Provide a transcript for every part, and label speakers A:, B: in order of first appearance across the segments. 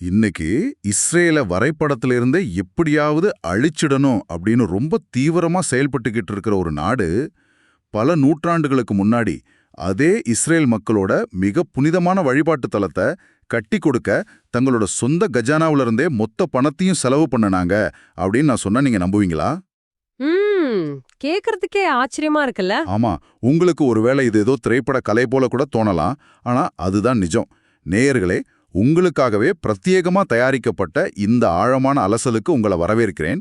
A: இன்னைக்கு இஸ்ரேல வரைபடத்துல இருந்தே எப்படியாவது அழிச்சிடணும் அப்படின்னு ரொம்ப தீவிரமா செயல்பட்டுக்கிட்டு இருக்கிற ஒரு நாடு பல நூற்றாண்டுகளுக்கு முன்னாடி அதே இஸ்ரேல் மக்களோட மிக புனிதமான வழிபாட்டு தலத்தை கட்டி கொடுக்க தங்களோட சொந்த கஜானாவுல இருந்தே மொத்த பணத்தையும் செலவு பண்ணனாங்க அப்படின்னு நான் சொன்னா நீங்க நம்புவீங்களா?
B: ம் கேக்குறதுக்கே ஆச்சரியமா இருக்குல்ல.
A: ஆமா, உங்களுக்கு ஒருவேளை இது ஏதோ திரைப்பட கலை போல கூட தோணலாம். ஆனா அதுதான் நிஜம். நேயர்களே, உங்களுக்காகவே பிரத்யேகமா தயாரிக்கப்பட்ட இந்த ஆழமான அலசலுக்கு உங்களை வரவேற்கிறேன்.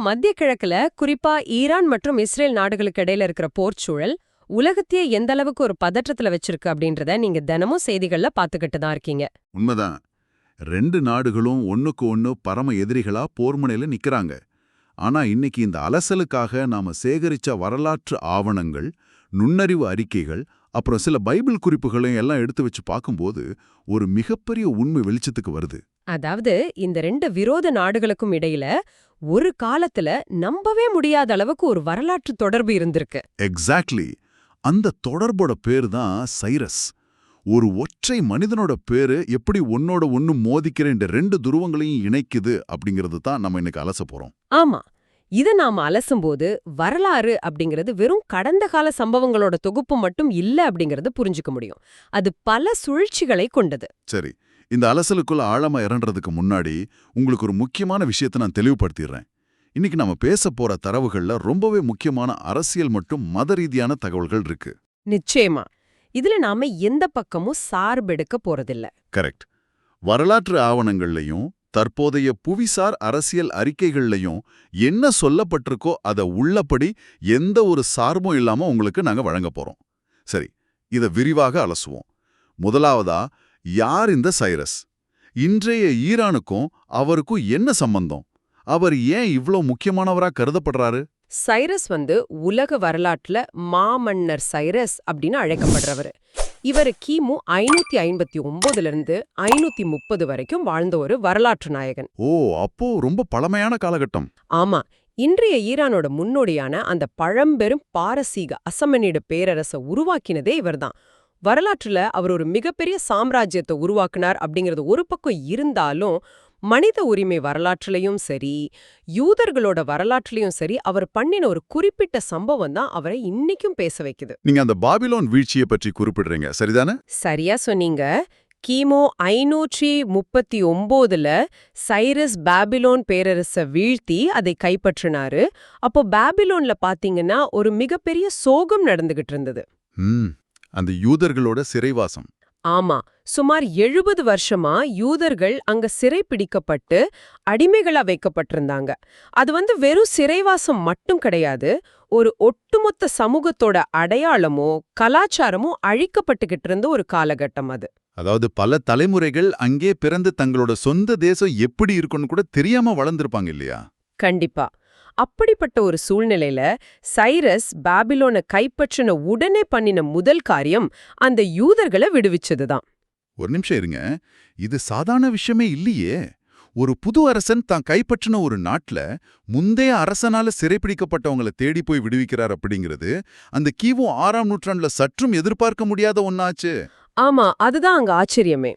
B: மத்திய கிழக்குல குறிப்பா ஈரான் மற்றும் இஸ்ரேல் நாடுகளுக்கு இடையில இருக்கிற போர்ச்சூழல் உலகத்தையே எந்த அளவுக்கு ஒரு பதற்றத்துல வச்சிருக்கு அப்படின்றத நீங்க தினமும் செய்திகள்ல பாத்துக்கிட்டு தான் இருக்கீங்க.
A: உண்மைதான். ரெண்டு நாடுகளும் ஒன்னுக்கு ஒன்னு பரம எதிரிகளா போர்முனையில நிக்கிறாங்க. ஆனா இன்னைக்கு இந்த அலசலுக்காக நாம சேகரிச்ச வரலாற்று ஆவணங்கள், நுண்ணறிவு அறிக்கைகள், அப்புறம் சில பைபிள் குறிப்புகளையும் எல்லாம் எடுத்து வச்சு பார்க்கும்போது ஒரு மிகப்பெரிய உண்மை வெளிச்சத்துக்கு வருது.
B: அதாவது இந்த ரெண்டு விரோத நாடுகளுக்கும் இடையில ஒரு காலத்துல நம்பவே முடியாத அளவுக்கு ஒரு வரலாற்று தொடர்பு இருந்திருக்கு.
A: எக்ஸாக்ட்லி. அந்த தொடர்போட பேரு தான் சைரஸ். ஒரு ஒற்றை மனிதனோட பேரு எப்படி ஒன்னோட ஒன்னு மோதிக்கிற இந்த ரெண்டு துருவங்களையும் இணைக்குது அப்படிங்கிறது தான் நம்ம இன்னைக்கு அலச போறோம்.
B: ஆமா, இத நாம அலசும்போது வரலாறு அப்படிங்கிறது வெறும் கடந்த கால சம்பவங்களோட தொகுப்பு மட்டும் இல்ல அப்படிங்கறது புரிஞ்சுக்க முடியும். அது பல சுழற்சிகளை கொண்டது.
A: சரி, இந்த அலசலுக்குள்ள ஆழமா இறன்றதுக்கு முன்னாடி உங்களுக்கு ஒரு முக்கியமான விஷயத்தை நான் தெளிவுபடுத்திடுறேன். இன்னைக்கு நம்ம பேச போற தரவுகள்ல ரொம்பவே முக்கியமான அரசியல் மற்றும் மத ரீதியான தகவல்கள் இருக்கு.
B: நிச்சயமா, இதுல நாம எந்த பக்கமும் சார்பெடுக்க போறதில்ல.
A: கரெக்ட். வரலாற்று ஆவணங்கள்லையும் தற்போதைய புவிசார் அரசியல் அறிக்கைகள்லையும் என்ன சொல்லப்பட்டிருக்கோ அதை உள்ளபடி எந்த ஒரு சார்பும் இல்லாம உங்களுக்கு நாங்க வழங்க போறோம். சரி, இதை விரிவாக அலசுவோம். முதலாவதா, யார் இந்த சைரஸ்? இன்றைய ஈரானுக்கும் அவருக்கும் என்ன சம்பந்தம்? அவர் ஏன் இவ்ளோ முக்கியமானவரா கருதப்படுறாரு?
B: சைரஸ் உலக வரலாற்றுல மாமன்னர் சைரஸ் அப்படின்னு அழைக்கப்படுறவரு. இவர் கிமு 559 இருந்து 530 வரைக்கும் வாழ்ந்த ஒரு வரலாற்று நாயகன்.
A: ஓ, அப்போ ரொம்ப பழமையான காலகட்டம்.
B: ஆமா, இன்றைய ஈரானோட முன்னோடியான அந்த பழம்பெரும் பாரசீக அசமனிட பேரரச உருவாக்கினதே இவர்தான். வரலாற்றுல அவர் ஒரு மிகப்பெரிய சாம்ராஜ்யத்தை உருவாக்குனார் அப்படிங்கிறது ஒரு பக்கம் இருந்தாலும், மனித உரிமை வரலாற்றுலயும் சரி, யூதர்களோட வரலாற்றுலயும் சரி, அவர் பண்ணின ஒரு குறிப்பிட்ட சம்பவம் தான் அவரை இன்னைக்கும் பேச வைக்குது.
A: நீங்க அந்த பாபிலோன் வீழ்ச்சியை பற்றி குறிப்பிடுறீங்க, சரிதானே?
B: சரியா சொன்னீங்க. கிமு 539ல சைரஸ் பாபிலோன் பேரரச வீழ்த்தி அதை கைப்பற்றினாரு. அப்போ பாபிலோன்ல பாத்தீங்கன்னா ஒரு மிகப்பெரிய சோகம் நடந்துகிட்டு இருந்தது.
A: அந்த யூதர்களோட சிறைவாசம்.
B: ஆமா, சுமார் 70 வருஷமா யூதர்கள் அங்க சிறை பிடிக்கப்பட்டு அடிமைகளா வைக்கப்பட்டிருந்தாங்க. அது வெறும் சிறைவாசம் மட்டும் கிடையாது, ஒரு ஒட்டுமொத்த சமூகத்தோட அடையாளமோ கலாச்சாரமோ அழிக்கப்பட்டுகிட்டு இருந்த ஒரு காலகட்டம் அது.
A: அதாவது பல தலைமுறைகள் அங்கே பிறந்து தங்களோட சொந்த தேசம் எப்படி இருக்குன்னு கூட தெரியாம வளர்ந்திருப்பாங்க இல்லையா?
B: கண்டிப்பா. அப்படிப்பட்ட ஒரு சூழ்நிலையில சைரஸ் பாபிலோனை கைப்பற்றின உடனே பண்ணின முதல் காரியம் அந்த யூதர்களை விடுவிச்சதுதான்.
A: ஒரு நிமிஷம் இருங்க, இது சாதாரண விஷயமே இல்லையே. ஒரு புது அரசன் தான் கைப்பற்றின ஒரு நாட்டுல முந்தைய அரசனால சிறைப்பிடிக்கப்பட்டவங்களை தேடி போய் விடுவிக்கிறார் அப்படிங்கிறது அந்த கிமு 6ஆம் நூற்றாண்டுல சற்றும் எதிர்பார்க்க முடியாத ஒன்னாச்சு.
B: ஆமா, அதுதான் அங்க ஆச்சரியமே.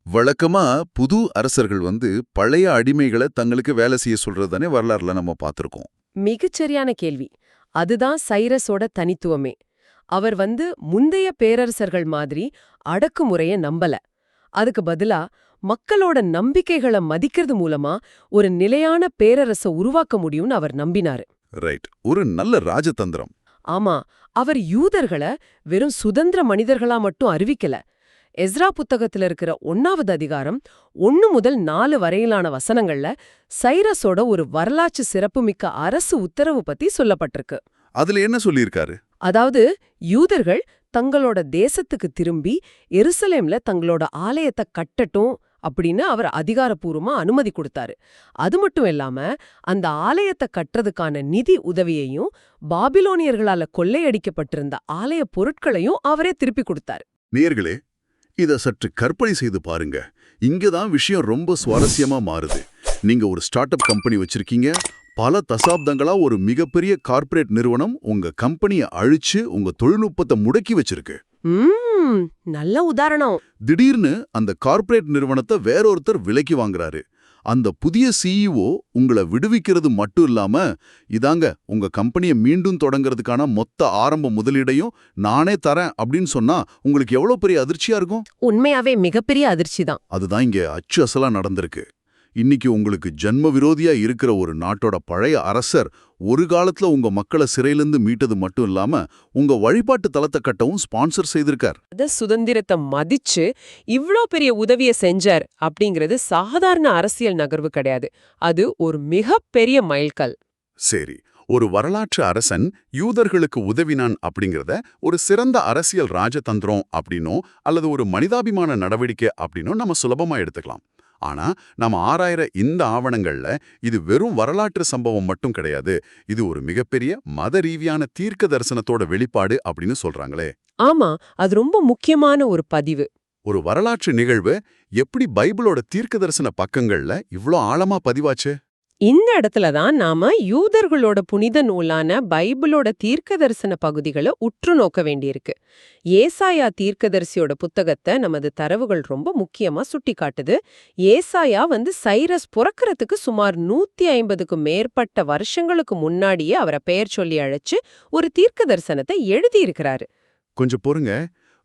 A: வழக்கமா புது அரசர்கள் பழைய அடிமைகளை தங்களுக்கு வேலை செய்ய சொல்றதுதானே வரலாறுல நம்ம பார்த்திருக்கோம்.
B: மிகச்சரியான கேள்வி. அதுதான் சைரஸோட தனித்துவமே. அவர் முந்தைய பேரரசர்கள் மாதிரி அடக்குமுறைய நம்பல. அதுக்கு பதிலா மக்களோட நம்பிக்கைகளை மதிக்கிறது மூலமா ஒரு நிலையான பேரரச உருவாக்க முடியும்னு அவர் நம்பினாரு.
A: ரைட், ஒரு நல்ல ராஜதந்திரம்.
B: ஆமா, அவர் யூதர்களை வெறும் சுதந்திர மனிதர்களா மட்டும் அறிவிக்கல. எஸ்ரா புத்தகத்துல இருக்கிற 1வது அதிகாரம் 1 முதல் 4 வரையிலான வசனங்கள்ல சைரஸோட ஒரு வரலாற்று சிறப்புமிக்க அரசு உத்தரவு பத்தி சொல்லப்பட்டிருக்கு.
A: அதுல என்ன சொல்லியிருக்காரு?
B: அதாவது யூதர்கள் தங்களோட தேசத்துக்கு திரும்பி எருசலேம்ல தங்களோட ஆலயத்தை கட்டட்டும் அப்படின்னு அவர் அதிகாரப்பூர்வமா அனுமதி கொடுத்தாரு. அது மட்டும் இல்லாம அந்த ஆலயத்தை கட்டுறதுக்கான நிதி உதவியையும் பாபிலோனியர்களால கொள்ளையடிக்கப்பட்டிருந்த ஆலய பொருட்களையும் அவரே திருப்பி கொடுத்தாரு.
A: நேயர்களே, இத சற்று கற்பனை செய்து பாருங்க. இங்கதான் விஷயம் ரொம்ப சுவாரஸ்யமா மாறுது. நீங்க ஒரு ஸ்டார்ட் அப் கம்பெனி வச்சிருக்கீங்க. பல தசாப்தங்களா ஒரு மிகப்பெரிய கார்ப்பரேட் நிறுவனம் உங்க கம்பெனியை அழிச்சு உங்க தொழில்நுட்பத்தை முடக்கி வச்சிருக்கு.
B: நல்ல உதாரணம்.
A: திடீர்னு அந்த கார்ப்பரேட் நிறுவனத்தை வேறொருத்தர் விலைக்கு வாங்குறாரு. அந்த புதிய சிஇஓ உங்களை விடுவிக்கிறது மட்டும் இல்லாம, இதாங்க உங்க கம்பெனியை மீண்டும் தொடங்குறதுக்கான மொத்த ஆரம்ப முதலீடையும் நானே தரேன் அப்படின்னு சொன்னா உங்களுக்கு எவ்வளவு பெரிய அதிர்ச்சியா இருக்கும்?
B: உண்மையாவே மிகப்பெரிய அதிர்ச்சி தான்.
A: அதுதான் இங்க அச்சு அசலா நடந்திருக்கு. இன்னைக்கு உங்களுக்கு ஜன்ம விரோதியா இருக்கிற ஒரு நாட்டோட பழைய அரசர் ஒரு காலத்துல உங்க மக்களை சிறையிலிருந்து மீட்டது மட்டும் இல்லாம உங்க வழிபாட்டு தலத்தை கட்டவும் ஸ்பான்சர் செய்திருக்கார்.
B: சுதந்திரத்தை மதிச்சு இவ்ளோ பெரிய உதவிய செஞ்சார் அப்படிங்கிறது சாதாரண அரசியல் நகர்வு கிடையாது. அது ஒரு மிகப்பெரிய மைல்கல்.
A: சரி, ஒரு வரலாற்று அரசன் யூதர்களுக்கு உதவினான் அப்படிங்கிறத ஒரு சிறந்த அரசியல் ராஜதந்திரம் அப்படின்னோ அல்லது ஒரு மனிதாபிமான நடவடிக்கை அப்படின்னோ நம்ம சுலபமா எடுத்துக்கலாம். ஆனா நம்ம ஆராயிற இந்த ஆவணங்கள்ல இது வெறும் வரலாற்று சம்பவம் மட்டும் கிடையாது. இது ஒரு மிகப்பெரிய மத ரீதியான தீர்க்க தரிசனத்தோட வெளிப்பாடு அப்படின்னு சொல்றாங்களே.
B: ஆமா, அது ரொம்ப முக்கியமான ஒரு பதிவு.
A: ஒரு வரலாற்று நிகழ்வு எப்படி பைபிளோட தீர்க்க தரிசன பக்கங்கள்ல இவ்ளோ ஆழமா பதிவாச்சு?
B: இந்த இடத்துல தான் நாம யூதர்களோட புனித நூலான பைபிளோட தீர்க்க தரிசன பகுதிகளை உற்று நோக்க வேண்டியிருக்கு. ஏசாயா தீர்க்கதரிசியோட புத்தகத்தை நமது தரவுகள் ரொம்ப முக்கியமா சுட்டி காட்டுது. ஏசாயா சைரஸ் பிறக்கறதுக்கு சுமார் 150க்கும் மேற்பட்ட வருஷங்களுக்கு முன்னாடியே அவரை பெயர் சொல்லி அழைச்சு ஒரு தீர்க்க தரிசனத்தை எழுதியிருக்கிறாரு.
A: கொஞ்சம் பொறுங்க,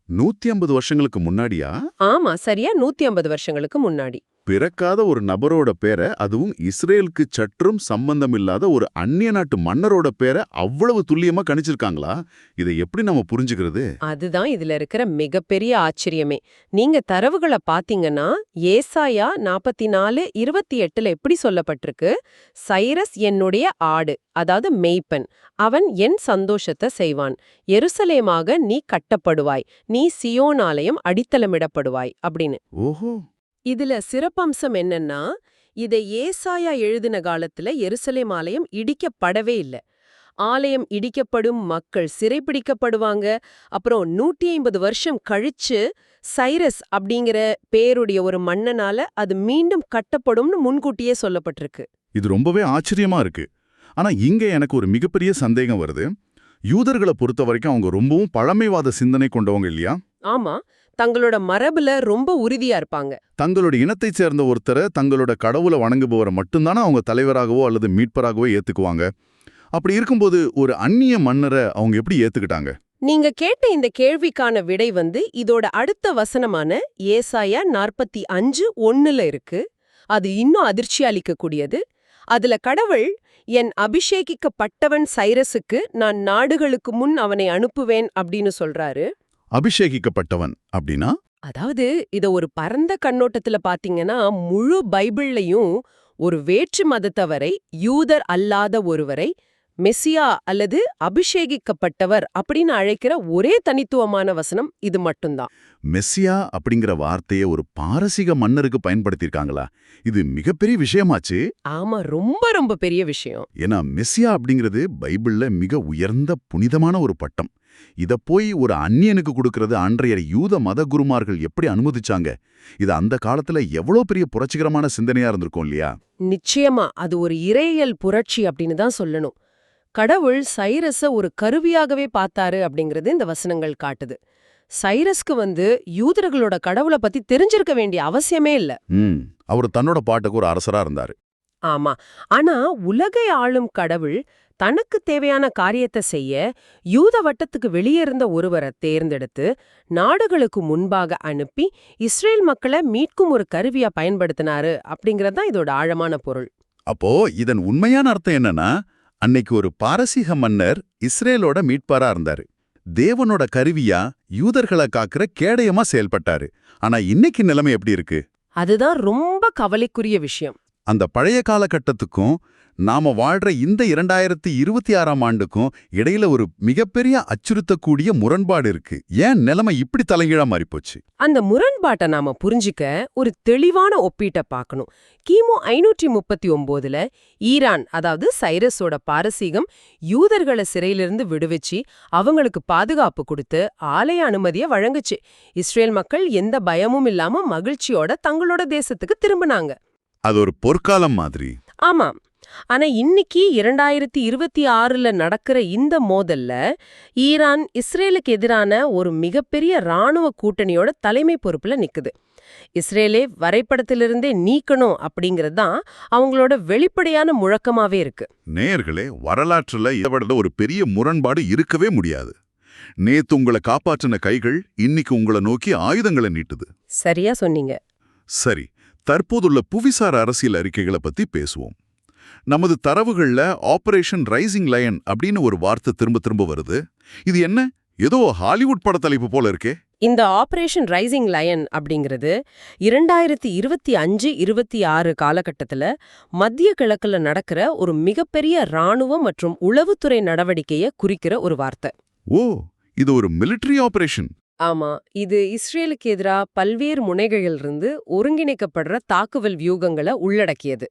A: 150 வருஷங்களுக்கு முன்னாடியா?
B: ஆமா, சரியா 150 வருஷங்களுக்கு முன்னாடி.
A: பிறக்காத ஒரு நபரோட பேரை, அதுவும் இஸ்ரேலுக்கு சற்றும் சம்பந்தம் இல்லாத ஒரு அந்நிய நாட்டு மன்னரோட பேரை அவ்வளவு துல்லியமா கணிச்சிருக்காங்களா? இதை எப்படி நம்ம புரிஞ்சுக்கிறது?
B: அதுதான் இதுல இருக்கிற மிகப்பெரிய ஆச்சரியமே. நீங்க தரவுகளை பாத்தீங்கன்னா ஏசாயா 44:28 எப்படி சொல்லப்பட்டிருக்கு? சைரஸ் என்னுடைய ஆடு, அதாவது மேய்ப்பன், அவன் என் சந்தோஷத்தை செய்வான். எருசலேமாக நீ கட்டப்படுவாய், நீ சியோன் ஆலயம் அடித்தளமிடப்படுவாய் அப்படின்னு.
A: ஓஹோ.
B: இதுல சிறப்பம்சம் என்னன்னா, இதை ஏசாயா எழுதின காலத்துல எருசலேம் ஆலயம் இடிக்கப்படவே இல்ல. ஆலயம் இடிக்கப்படும், மக்கள் சிறைப்பிடிக்கப்படுவாங்க. அப்புறம் 150 வருஷம் கழிச்சு சைரஸ் அப்படிங்கிற பேருடைய ஒரு மன்னனால அது மீண்டும் கட்டப்படும்னு முன்கூட்டியே சொல்லப்பட்டிருக்கு.
A: இது ரொம்பவே ஆச்சரியமா இருக்கு. ஆனா இங்க எனக்கு ஒரு மிகப்பெரிய சந்தேகம் வருது. யூதர்களை பொறுத்த வரைக்கும் அவங்க ரொம்பவும் பழமைவாத சிந்தனை கொண்டவங்க இல்லையா?
B: ஆமா, தங்களோட மரபுல ரொம்ப உறுதியா இருப்பாங்க.
A: தங்களோட இனத்தைச் சேர்ந்த ஒருத்தரை, தங்களோட கடவுளை வணங்குபவரை மட்டும்தானே அவங்க தலைவராகவோ அல்லது மீட்பராகவோ ஏத்துக்குவாங்க. அப்படி இருக்கும்போது ஒரு அந்நிய மன்னரை அவங்க எப்படி ஏத்துக்கிட்டாங்க?
B: நீங்க கேட்ட இந்த கேள்விக்கான விடை இதோட அடுத்த வசனமான ஏசாயா 45:1 இருக்கு. அது இன்னும் அதிர்ச்சி அளிக்கக்கூடியது. அதுல கடவுள், என் அபிஷேகிக்கப்பட்டவன் சைரஸுக்கு நான் நாடுகளுக்கு முன் அவனை அனுப்புவேன் அப்படின்னு சொல்றாரு.
A: அபிஷேகிக்கப்பட்டவன் அப்படின்னா?
B: அதாவது இத ஒரு பரந்த கண்ணோட்டத்துல பாத்தீங்கன்னா முழு பைபிள்லையும் ஒரு வேற்று மதத்தவரை, யூதர் அல்லாத ஒருவரை மெசியா அல்லது அபிஷேகிக்கப்பட்டவர் அப்படின்னு அழைக்கிற ஒரே தனித்துவமான வசனம் இது மட்டும்தான்.
A: மெஸ்ஸியா அப்படிங்கிற வார்த்தையை ஒரு பாரசீக மன்னருக்கு பயன்படுத்தியிருக்காங்களா? இது மிகப்பெரிய விஷயமாச்சு.
B: ஆமா, ரொம்ப ரொம்ப பெரிய விஷயம்.
A: ஏன்னா மெஸ்ஸியா அப்படிங்கிறது பைபிள்ல மிக உயர்ந்த புனிதமான ஒரு பட்டம். இத போய் ஒரு அந்நியனுக்கு கொடுக்கறது அன்றைய யூத மத குருமார்கள் எப்படி அனுமதிச்சாங்க? இது அந்த காலத்துல எவ்வளவு பெரிய புரட்சிகரமான சிந்தனையா இருந்திருக்கும் இல்லையா?
B: நிச்சயமா அது ஒரு இறையியல் புரட்சி அப்படின்னு தான் சொல்லணும். கடவுள் சைரஸ ஒரு கருவியாகவே பார்த்தாரு அப்படிங்கிறது இந்த வசனங்கள் காட்டுது. சைரஸ்க்கு யூதர்களோட கடவுளை பத்தி தெரிஞ்சிருக்க வேண்டிய அவசியமே இல்ல.
A: அவர் தன்னோட பாட்டுக்கு ஒரு அரசரா இருந்தாரு.
B: ஆமா, ஆனா உலகை ஆளும் கடவுள் தனக்கு தேவையான காரியத்தை செய்ய யூத வட்டத்துக்கு வெளியே இருந்த ஒருவரை தேர்ந்தெடுத்து நாடுகளுக்கு முன்பாக அனுப்பி இஸ்ரேல் மக்களை மீட்கும் ஒரு கருவியா பயன்படுத்தினாரு அப்படிங்கறதுதான் இதோட ஆழமான பொருள்.
A: அப்போ இதன் உண்மையான அர்த்தம் என்னன்னா, அன்னைக்கு ஒரு பாரசீக மன்னர் இஸ்ரேலோட மீட்பாரா இருந்தாரு. தேவனோட கருவியா யூதர்களை காக்கிற கேடயமா செயல்பட்டாரு. ஆனா இன்னைக்கு நிலைமை எப்படி இருக்கு?
B: அதுதான் ரொம்ப கவலைக்குரிய விஷயம்.
A: அந்த பழைய காலகட்டத்துக்கும் நாம வாழ்ற இந்த 2026ஆம் ஆண்டுக்கும் இடையில ஒரு மிகப்பெரிய அச்சுறுத்தக்கூடிய முரண்பாடு இருக்கு. ஏன் நிலைமை இப்படி தலைகீழா மாறிப்போச்சு?
B: அந்த முரண்பாட்டை நாம புரிஞ்சுக்க ஒரு தெளிவான ஒப்பீட்டை பார்க்கணும். கிமு 539ல ஈரான், அதாவது சைரஸோட பாரசீகம், யூதர்களை சிறையிலிருந்து விடுவிச்சு அவங்களுக்கு பாதுகாப்பு கொடுத்து ஆலய அனுமதியை வழங்குச்சு. இஸ்ரேல் மக்கள் எந்த பயமும் இல்லாம மகிழ்ச்சியோட தங்களோட தேசத்துக்கு திரும்பினாங்க.
A: அது ஒரு பொற்காலம் மாதிரி.
B: ஆமா. ஆனா இன்னைக்கு 2026ல நடக்கிற இந்த மோதல்ல ஈரான் இஸ்ரேலுக்கு எதிரான ஒரு மிகப்பெரிய ராணுவ கூட்டணியோட தலைமை பொறுப்புல நிக்குது. இஸ்ரேலே வரைபடத்திலிருந்தே நீக்கணும் அப்படிங்கிறது தான் அவங்களோட வெளிப்படையான முழக்கமாவே இருக்கு.
A: நேயர்களே, வரலாற்றுல இதை விட ஒரு பெரிய முரண்பாடு இருக்கவே முடியாது. நேத்து உங்களை காப்பாற்றின கைகள் இன்னைக்கு உங்களை நோக்கி ஆயுதங்களை நீட்டுது.
B: சரியா சொன்னீங்க.
A: சரி, தற்போதுள்ள புவிசார் அரசியல் அறிக்கைகளை பத்தி பேசுவோம். நமது தரவுகள்ல ஆபரேஷன் ரைசிங் லயன் அப்படின்னு ஒரு வார்த்தை திரும்ப திரும்ப வருது. இது என்ன? ஏதோ ஹாலிவுட் பட தலைப்பு போல இருக்கே.
B: இந்த ஆபரேஷன் ரைசிங் லயன் அப்படிங்கிறது 2025-26 காலகட்டத்துல மத்திய கிழக்குல நடக்கிற ஒரு மிகப்பெரிய ராணுவ மற்றும் உளவுத்துறை நடவடிக்கையை குறிக்கிற ஒரு வார்த்தை.
A: ஓ, இது ஒரு மிலிட்டரி ஆபரேஷன்.
B: ஆமா, இது இஸ்ரேலுக்கு எதிரா பல்வேறு முனைகளிலிருந்து ஒருங்கிணைக்கப்படுற தாக்குதல் வியூகங்களை உள்ளடக்கியது.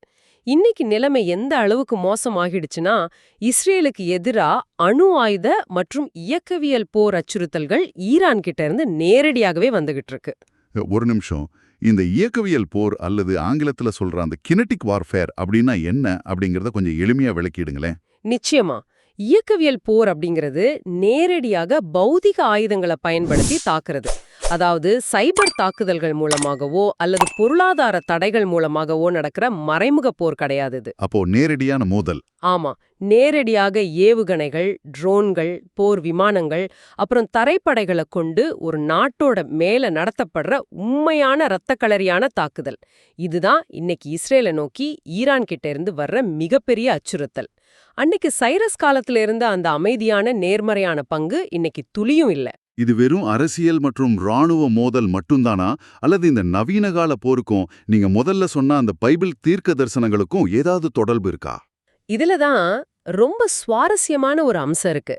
B: இன்னைக்கு நிலைமை எந்த அளவுக்கு மோசமாகிடுச்சுன்னா, இஸ்ரேலுக்கு எதிரா அணு ஆயுத மற்றும் இயக்கவியல் போர் அச்சுறுத்தல்கள் ஈரான் கிட்ட இருந்து நேரடியாகவே வந்துகிட்டு இருக்கு.
A: ஒரு நிமிஷம், இந்த இயக்கவியல் போர் அல்லது ஆங்கிலத்துல சொல்ற அந்த கினெட்டிக் வார்ஃபேர் அப்படின்னா என்ன அப்படிங்கறத கொஞ்சம் எளிமையா விளக்கிடுங்களேன்.
B: நிச்சயமா, இயக்கவியல் போர் அப்படிங்கிறது நேரடியாக பௌதிக ஆயுதங்களை பயன்படுத்தி தாக்குறது. அதாவது சைபர் தாக்குதல்கள் மூலமாகவோ அல்லது பொருளாதார தடைகள் மூலமாகவோ நடக்கிற மறைமுக போர் கிடையாது இது.
A: அப்போ நேரடியான மோதல்.
B: ஆமா, நேரடியாக ஏவுகணைகள், ட்ரோன்கள், போர் விமானங்கள், அப்புறம் தரைப்படைகளை கொண்டு ஒரு நாட்டோட மேல நடத்தப்படுற உண்மையான இரத்தக்களரியான தாக்குதல். இதுதான் இன்னைக்கு இஸ்ரேலை நோக்கி ஈரான் கிட்ட இருந்து வர்ற மிகப்பெரிய அச்சுறுத்தல். அன்னைக்கு சைரஸ் காலத்துல இருந்த அந்த அமைதியான நேர்மறையான பங்கு இன்னைக்கு துளியும் இல்ல.
A: இது வெறும் அரசியல் மற்றும் ராணுவ மோதல் மட்டும்தானா, அல்லது இந்த நவீன கால போருக்கும் நீங்க முதல்ல சொன்ன அந்த பைபிள் தீர்க்க தரிசனங்களுக்கும் ஏதாவது தொடர்பு இருக்கா?
B: இதுலதான் ரொம்ப சுவாரஸ்யமான ஒரு அம்சம் இருக்கு.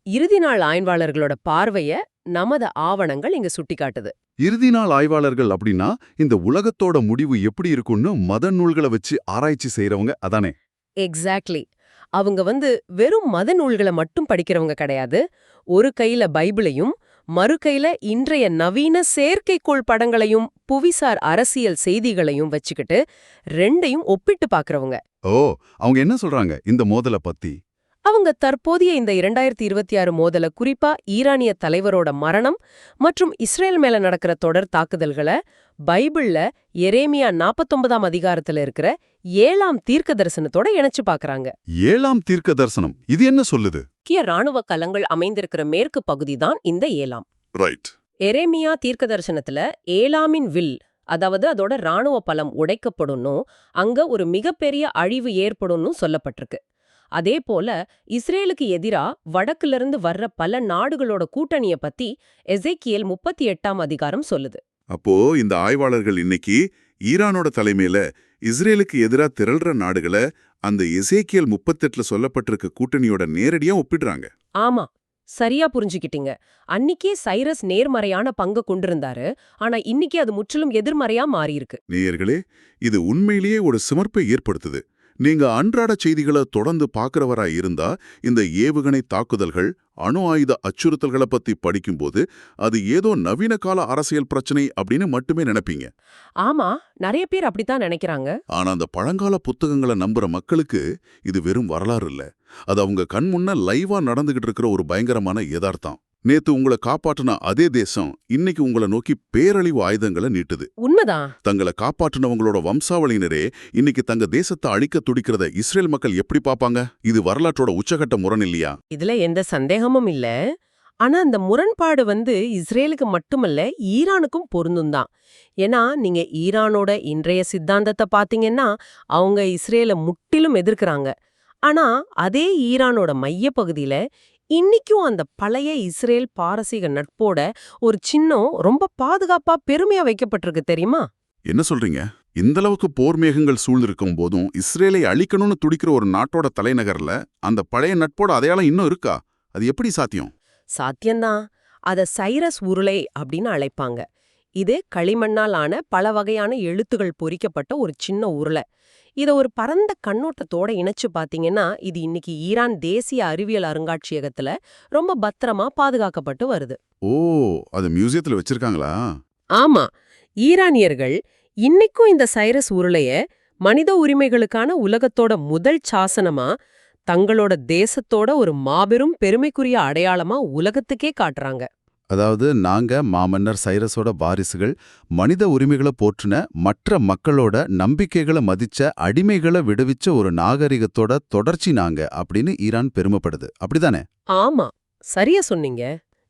B: இறுதி நாள் ஆய்வாளர்களோட பார்வைய நமது ஆவணங்கள் இங்க சுட்டிக்காட்டுது.
A: இறுதி நாள் ஆய்வாளர்கள் அப்படின்னா இந்த உலகத்தோட முடிவு எப்படி இருக்கும்னு மத நூல்களை வச்சு ஆராய்ச்சி செய்யறவங்க அதானே?
B: எக்ஸாக்ட்லி. அவங்க வெறும் மத நூல்களை மட்டும் படிக்கிறவங்க கிடையாது. ஒரு கையில பைபிளையும் மறு கையில இன்றைய நவீன செயற்கைக்கோள் படங்களையும் புவிசார் அரசியல் செய்திகளையும் வச்சுக்கிட்டு ரெண்டையும் ஒப்பிட்டு பார்க்கறவங்க.
A: ஓ, அவங்க என்ன சொல்றாங்க இந்த மோதலை பத்தி?
B: அவங்க தற்போதைய இந்த 2026 மோதல, குறிப்பா ஈரானிய தலைவரோட மரணம் மற்றும் இஸ்ரேல் மேல நடக்கிற தொடர் தாக்குதல்களை பைபிள்ல எரேமியா 49ஆம் அதிகாரத்துல இருக்கிற 7ஆம் தீர்க்க தரிசனத்தோட இணைச்சு பார்க்கறாங்க.
A: 7ஆம் தீர்க்க தரிசனம் இது என்ன சொல்லுது?
B: முக்கிய ராணுவ கலங்கள் அமைந்திருக்கிற மேற்கு பகுதி தான் இந்த 7ஆம்.
A: ரைட்.
B: எரேமியா தீர்க்க தரிசனத்துல 7ஆமின் வில், அதாவது அதோட ராணுவ பலம் உடைக்கப்படணும், அங்க ஒரு மிகப்பெரிய அழிவு ஏற்படும்னு சொல்லப்பட்டிருக்கு. அதே போல இஸ்ரேலுக்கு எதிரா வடக்குல இருந்து வர்ற பல நாடுகளோட கூட்டணிய பத்தி எசேக்கியேல் 38ஆம் அதிகாரம் சொல்லுது.
A: அப்போ இந்த ஆய்வாளர்கள் இன்னைக்கு ஈரானோட தலைமையில இஸ்ரேலுக்கு எதிரா திரள்ற நாடுகளை அந்த எசேக்கியேல் 38ல சொல்லப்பட்டிருக்க கூட்டணியோட நேரடியா ஒப்பிடுறாங்க.
B: ஆமா, சரியா புரிஞ்சுக்கிட்டீங்க. அன்னிக்கே சைரஸ் நேர்மறையான பங்கு கொண்டிருந்தாரு, ஆனா இன்னைக்கு அது முற்றிலும் எதிர்மறையா மாறியிருக்கு.
A: நேயர்களே, இது உண்மையிலேயே ஒரு சிமர்ப்பை ஏற்படுத்துது. நீங்க அன்றாட செய்திகளை தொடர்ந்து பார்க்கறவரா இருந்தா இந்த ஏவுகணை தாக்குதல்கள், அணு ஆயுத அச்சுறுத்தல்களை பத்தி படிக்கும்போது அது ஏதோ நவீன கால அரசியல் பிரச்சனை அப்படின்னு மட்டுமே நினைப்பீங்க.
B: ஆமா, நிறைய பேர் அப்படித்தான் நினைக்கிறாங்க.
A: ஆனா அந்த பழங்கால புத்தகங்களை நம்புற மக்களுக்கு இது வெறும் வரலாறு இல்ல, அது அவங்க கண் முன்ன லைவா நடந்துகிட்டு இருக்கிற ஒரு பயங்கரமான யதார்த்தம். நேத்து உங்களை காப்பாற்றின அதே தேசம் இன்னைக்கு உங்களை நோக்கி பேரழிவு ஆயுதங்களை நீட்டுது.
B: உண்மைதான்.
A: தங்களை காப்பாற்றினவங்களோட வம்சாவளியினரே இன்னைக்கு தங்க தேசத்தை அழிக்க துடிக்கிறத இஸ்ரேல் மக்கள் எப்படி பாப்பாங்க? இது வரலாற்றோட உச்சகட்ட முரண் இல்லையா?
B: இதுல எந்த சந்தேகமும் இல்ல. ஆனா அந்த முரண்பாடு இஸ்ரேலுக்கு மட்டுமல்ல, ஈரானுக்கும் பொருந்தும் தான். ஏன்னா நீங்க ஈரானோட இன்றைய சித்தாந்தத்தை பாத்தீங்கன்னா அவங்க இஸ்ரேலை முற்றிலும் எதிர்க்கிறாங்க. ஆனா அதே ஈரானோட மைய பகுதியில இன்னிக்கும் அந்த பழைய இஸ்ரேல் பாரசீக நட்போட ஒரு சின்னம் ரொம்ப பாதுகாப்பா பெருமையா வைக்கப்பட்டிருக்கு, தெரியுமா?
A: என்ன சொல்றீங்க? இந்த அளவுக்கு போர் மேகங்கள் சூழ்ந்திருக்கும் போதும் இஸ்ரேலை அழிக்கணும்னு துடிக்கிற ஒரு நாட்டோட தலைநகர்ல அந்த பழைய நட்போட அடையாளம் இன்னும் இருக்கா? அது எப்படி சாத்தியம்?
B: சாத்தியம்தான். அத சைரஸ் உருளை அப்படின்னு அழைப்பாங்க. இது களிமண்ணால் ஆன பல வகையான எழுத்துகள் பொறிக்கப்பட்ட ஒரு சின்ன உருளை. இத ஒரு பரந்த கண்ணோட்டத்தோட இணைச்சு பாத்தீங்கன்னா இது இன்னைக்கு ஈரான் தேசிய அறிவியல் அருங்காட்சியகத்துல ரொம்ப பத்திரமா பாதுகாக்கப்பட்டு வருது.
A: ஓ, அது மியூசியத்துல வச்சிருக்காங்களா?
B: ஆமா, ஈரானியர்கள் இன்னைக்கும் இந்த சைரஸ் உருளைய மனித உரிமைகளுக்கான உலகத்தோட முதல் சாசனமா தங்களோட தேசத்தோட ஒரு மாபெரும் பெருமைக்குரிய அடையாளமா உலகத்துக்கே காட்டுறாங்க.
A: அதாவது நாங்க மாமன்னர் சைரஸோட வாரிசுகள் மனித உரிமைகளை போற்றுன மற்ற மக்களோட நம்பிக்கைகளை மதிச்ச அடிமைகளை விடுவிச்ச ஒரு நாகரிகத்தோட தொடர்ச்சி நாங்க அப்படின்னு ஈரான் பெருமைப்படுது. அப்படிதானே?
B: ஆமா, சரியா சொன்னீங்க.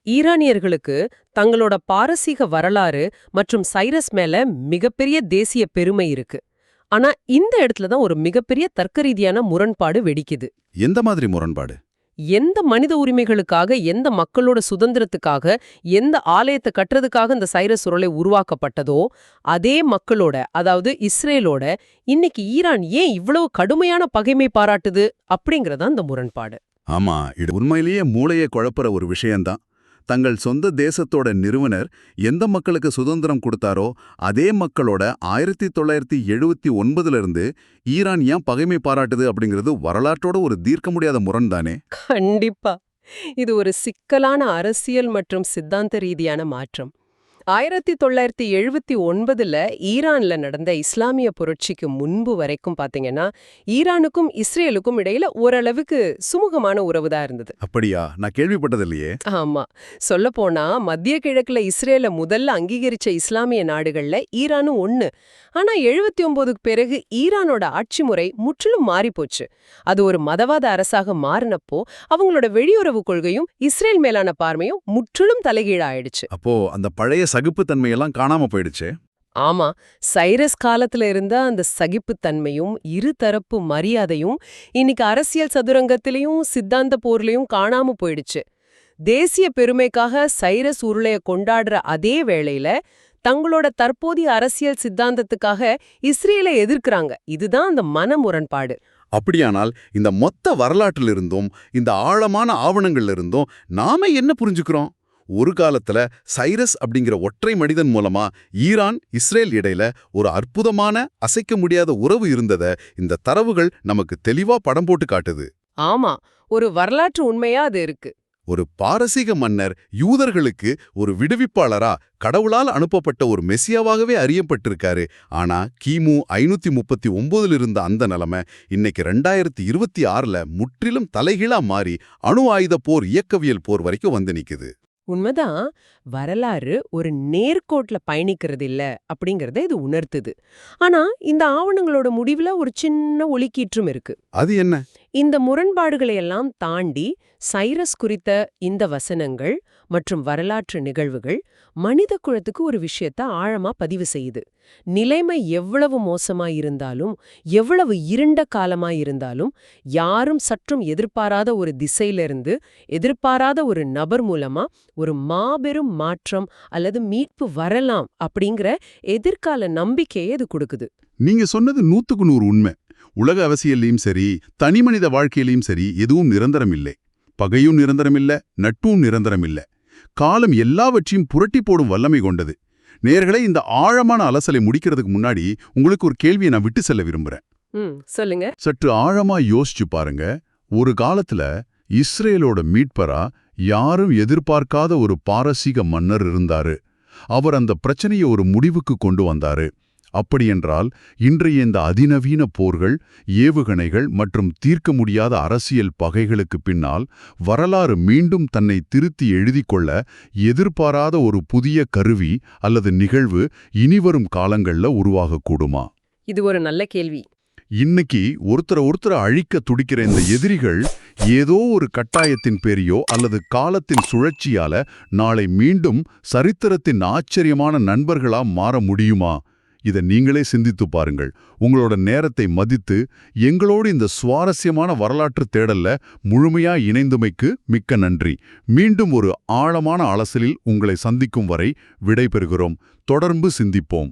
B: ஈரானியர்களுக்கு தங்களோட பாரசீக வரலாறு மற்றும் சைரஸ் மேல மிகப்பெரிய தேசிய பெருமை இருக்கு. ஆனா இந்த இடத்துல தான் ஒரு மிகப்பெரிய தர்க்கரீதியான முரண்பாடு வெடிக்குது.
A: எந்த மாதிரி முரண்பாடு?
B: எந்த மனித உரிமைகளுக்காக, எந்த மக்களோட சுதந்திரத்துக்காக, எந்த ஆலயத்தை கட்டுறதுக்காக இந்த சைரஸ் உருளை உருவாக்கப்பட்டதோ அதே மக்களோட, அதாவது இஸ்ரேலோட இன்னைக்கு ஈரான் ஏன் இவ்வளவு கடுமையான பகைமை பாராட்டுது அப்படிங்கறதா இந்த முரண்பாடு.
A: ஆமா, இது உண்மையிலேயே மூளையை குழப்புற ஒரு விஷயம்தான். தங்கள் சொந்த தேசத்தோட நிறுவனர் எந்த மக்களுக்கு சுதந்திரம் கொடுத்தாரோ அதே மக்களோட 1979 இருந்து ஈரான் ஏன் பகைமை பாராட்டுது அப்படிங்கிறது வரலாற்றோட ஒரு தீர்க்க முடியாத முரண் தானே.
B: கண்டிப்பா. இது ஒரு சிக்கலான அரசியல் மற்றும் சித்தாந்த ரீதியான மாற்றம். 1979ல ஈரான்ல நடந்த இஸ்லாமிய புரட்சிக்கு முன்பு வரைக்கும் பாத்தீங்கன்னா ஈரானுக்கும் இஸ்ரேலுக்கும் இடையில ஓரளவுக்கு சுமூகமான உறவுதான் இருந்தது.
A: அப்படியா? நான் கேள்விப்பட்டதில்லையே.
B: ஆமா, சொல்லப்போனா மத்திய கிழக்குல இஸ்ரேல முதல்ல அங்கீகரிச்ச இஸ்லாமிய நாடுகள்ல ஈரானும் ஒண்ணு. ஆனா 79க்கு பிறகு ஈரானோட ஆட்சி முறை முற்றிலும் மாறிப்போச்சு. அது ஒரு மதவாத அரசாக மாறினப்போ அவங்களோட வெளியுறவு கொள்கையும் இஸ்ரேல் மேலான பார்வையும் முற்றிலும் தலைகீழாயிடுச்சு.
A: அப்போ அந்த பழைய சகிப்புத்தன்மையெல்லாம் காணாம போயிடுச்சு.
B: ஆமா, சைரஸ் காலத்துல இருந்த அந்த சகிப்புத்தன்மையும் இருதரப்பு மரியாதையும் இன்னைக்கு அரசியல் சதுரங்கத்திலையும் சித்தாந்த போர்லயும் காணாம போயிடுச்சு. தேசிய பெருமைக்காக சைரஸ் உருளைய கொண்டாடுற அதே வேளையில தங்களோட தற்போதைய அரசியல் சித்தாந்தத்துக்காக இஸ்ரேலை எதிர்க்கிறாங்க. இதுதான் அந்த மன முரண்பாடு.
A: அப்படியானால் இந்த மொத்த வரலாற்றிலிருந்தும் இந்த ஆழமான ஆவணங்கள்ல நாம என்ன புரிஞ்சுக்கிறோம்? ஒரு காலத்துல சைரஸ் அப்படிங்கிற ஒற்றை மனிதன் மூலமா ஈரான் இஸ்ரேல் இடையில ஒரு அற்புதமான அசைக்க முடியாத உறவு இருந்தத இந்த தரவுகள் நமக்கு தெளிவா படம் போட்டு காட்டுது.
B: ஆமா, ஒரு வரலாற்று உண்மையா அது இருக்கு.
A: ஒரு பாரசீக மன்னர் யூதர்களுக்கு ஒரு விடுவிப்பாளரா கடவுளால் அனுப்பப்பட்ட ஒரு மெசியாவாகவே அறியப்பட்டிருக்காரு. ஆனா கிமு 539 இருந்த அந்த நிலைமை இன்னைக்கு 2026ல முற்றிலும் தலைகீழா மாறி அணு ஆயுத போர், இயக்கவியல் போர் வரைக்கும் வந்து நிக்குது.
B: உண்மைதான். வரலாறு ஒரு நேர்கோட்ல பயணிக்கிறது இல்ல அப்படிங்கறத இது உணர்த்துது. ஆனா இந்த ஆவணங்களோட முடிவுல ஒரு சின்ன ஒளிக்கீற்றும் இருக்கு.
A: அது என்ன?
B: இந்த முரண்பாடுகளை எல்லாம் தாண்டி சைரஸ் குறித்த இந்த வசனங்கள் மற்றும் வரலாற்று நிகழ்வுகள் மனித குலத்துக்கு ஒரு விஷயத்த ஆழமா பதிவு செய்யுது. நிலைமை எவ்வளவு மோசமா இருந்தாலும், எவ்வளவு இருண்ட காலமா இருந்தாலும், யாரும் சற்றும் எதிர்பாராத ஒரு திசையிலிருந்து எதிர்பாராத ஒரு நபர் மூலமா ஒரு மாபெரும் மாற்றம் அல்லது மீட்பு வரலாம் அப்படிங்கிற எதிர்கால நம்பிக்கையை இது கொடுக்குது.
A: நீங்க சொன்னது 100க்கு 100 உண்மை. உலக அரசியல்லையும் சரி, தனிமனித வாழ்க்கையிலையும் சரி, எதுவும் நிரந்தரம் இல்லை. பகையும் நிரந்தரமில்ல, நட்பும் நிரந்தரமில்ல. காலம் எல்லாவற்றையும் புரட்டி போடும் வல்லமை கொண்டது. நேயர்களே, இந்த ஆழமான அலசலை முடிக்கிறதுக்கு முன்னாடி உங்களுக்கு ஒரு கேள்வியை நான் விட்டு செல்ல விரும்புறேன்.
B: சொல்லுங்க.
A: சற்று ஆழமா யோசிச்சு பாருங்க. ஒரு காலத்துல இஸ்ரேலோட மீட்பரா யாரும் எதிர்பார்க்காத ஒரு பாரசீக மன்னர் இருந்தாரு. அவர் அந்த பிரச்சனையை ஒரு முடிவுக்கு கொண்டு வந்தாரு. அப்படியென்றால் இன்றைய இந்த அதிநவீன போர்கள், ஏவுகணைகள் மற்றும் தீர்க்க முடியாத அரசியல் பகைகளுக்கு பின்னால் வரலாறு மீண்டும் தன்னை திருத்தி எழுதிக்கொள்ள எதிர்பாராத ஒரு புதிய கருவி அல்லது நிகழ்வு இனிவரும் காலங்கள்ல உருவாகக்கூடுமா?
B: இது ஒரு நல்ல கேள்வி.
A: இன்னைக்கு ஒருத்தரை அழிக்க துடிக்கிற இந்த எதிரிகள் ஏதோ ஒரு கட்டாயத்தின் பேரையோ அல்லது காலத்தின் சுழற்சியால நாளை மீண்டும் சரித்திரத்தின் ஆச்சரியமான நண்பர்களா மாற முடியுமா? இதை நீங்களே சிந்தித்து பாருங்கள். உங்களோட நேரத்தை மதித்து எங்களோடு இந்த சுவாரஸ்யமான வரலாற்று தேடல்ல முழுமையா இணைந்துமைக்கு மிக்க நன்றி. மீண்டும் ஒரு ஆழமான அலசலில் உங்களை சந்திக்கும் வரை விடை பெறுகிறோம். தொடர்ந்து சிந்திப்போம்.